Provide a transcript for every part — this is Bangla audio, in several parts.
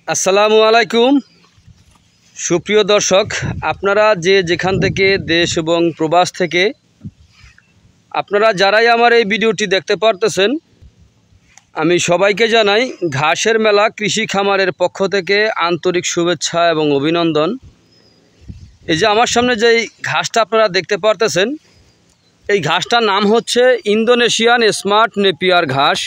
আসসালামু আলাইকুম সুপ্রিয় দর্শক, আপনারা যে যেখান থেকে দেশ এবং প্রবাস থেকে আপনারা যারাই আমার এই ভিডিওটি দেখতে পারতেছেন, আমি সবাইকে জানাই ঘাসের মেলা কৃষি খামারের পক্ষ থেকে আন্তরিক শুভেচ্ছা এবং অভিনন্দন। এই যে আমার সামনে যেই ঘাসটা আপনারা দেখতে পারতেছেন, এই ঘাসটার নাম হচ্ছে ইন্দোনেশিয়ান স্মার্ট নেপিয়ার ঘাস।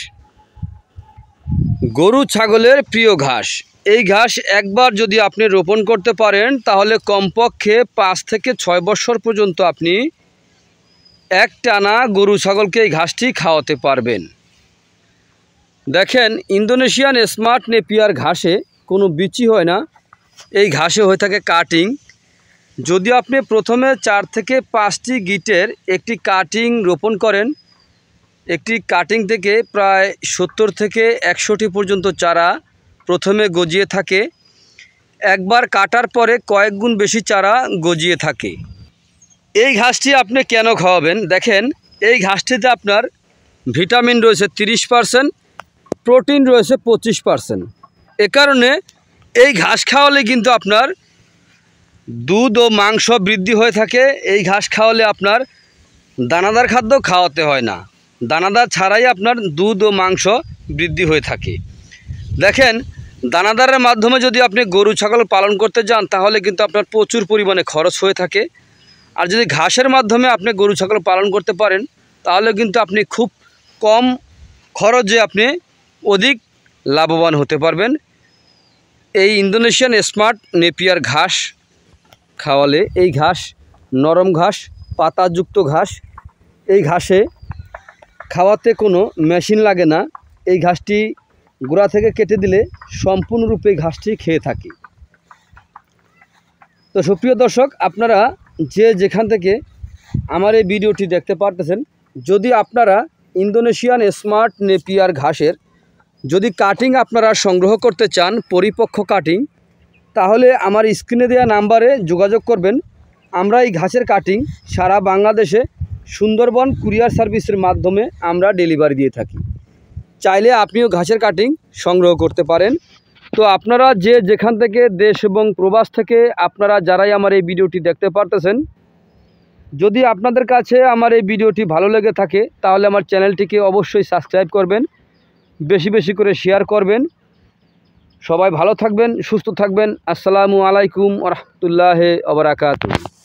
গরু ছাগলের প্রিয় ঘাস। এই ঘাস একবার যদি আপনি রোপণ করতে পারেন তাহলে কমপক্ষে 5 থেকে 6 বছর পর্যন্ত আপনি একটানা গরু ছাগলকে এই ঘাসটি খাওয়াতে পারবেন। দেখেন, ইন্দোনেশিয়ান স্মার্ট নেপিয়ার ঘাসে কোনো বিচি হয় না, এই ঘাসে হয়ে থাকে কাটিং। যদি আপনি প্রথমে 4 থেকে 5টি গিটের একটি কাটিং রোপণ করেন, একটি কাটিং থেকে প্রায় 70 থেকে 100টি পর্যন্ত চারা প্রথমে গজিয়ে থাকে। একবার কাটার পরে কয়েক গুণ বেশি চারা গজিয়ে থাকে। এই ঘাসটি আপনি কেন খাওয়াবেন? দেখেন, এই ঘাসটিতে আপনার ভিটামিন রয়েছে 30%, প্রোটিন রয়েছে 25%। এ কারণে এই ঘাস খাওয়ালে কিন্তু আপনার দুধ ও মাংস বৃদ্ধি হয়ে থাকে। এই ঘাস খাওয়ালে আপনার দানাদার খাদ্য খাওয়াতে হয় না, দানাদার ছাড়াই আপনার দুধ ও মাংস বৃদ্ধি হয়ে থাকে। দেখেন, দানাদারের মাধ্যমে যদি আপনি গরু ছাগল পালন করতে যান তাহলে কিন্তু আপনার প্রচুর পরিমাণে খরচ হয়ে থাকে। আর যদি ঘাসের মাধ্যমে আপনি গরু ছাগল পালন করতে পারেন তাহলে কিন্তু আপনি খুব কম খরচে আপনি অধিক লাভবান হতে পারবেন। এই ইন্দোনেশিয়ান স্মার্ট নেপিয়ার ঘাস খাওয়ালে, এই ঘাস নরম ঘাস, পাতাযুক্ত ঘাস, এই ঘাসে খাওয়াতে কোনো মেশিন লাগে না। এই ঘাসটি গোড়া থেকে কেটে দিলে সম্পূর্ণরূপে ঘাসটি খেয়ে থাকি। তো সুপ্রিয় দর্শক, আপনারা যে যেখান থেকে আমার এই ভিডিওটি দেখতে পারতেছেন, যদি আপনারা ইন্দোনেশিয়ান স্মার্ট নেপিয়ার ঘাসের যদি কাটিং আপনারা সংগ্রহ করতে চান, পরিপক্ক কাটিং, তাহলে আমার স্ক্রিনে দেওয়া নাম্বারে যোগাযোগ করবেন। আমরা এই ঘাসের কাটিং সারা বাংলাদেশে সুন্দরবন কুরিয়ার সার্ভিসের মাধ্যমে আমরা ডেলিভারি দিয়ে থাকি। চাইলে আপনিও ঘাসের কাটিং সংগ্রহ করতে পারেন। তো আপনারা যে যেখান থেকে দেশ এবং প্রবাস থেকে আপনারা যারাই আমার এই ভিডিওটি দেখতে পারতেছেন, যদি আপনাদের কাছে আমার এই ভিডিওটি ভালো লেগে থাকে তাহলে আমার চ্যানেলটিকে অবশ্যই সাবস্ক্রাইব করবেন, বেশি বেশি করে শেয়ার করবেন। সবাই ভালো থাকবেন, সুস্থ থাকবেন। আসসালামু আলাইকুম ওয়া রাহমাতুল্লাহি ওয়া বারাকাতুহু।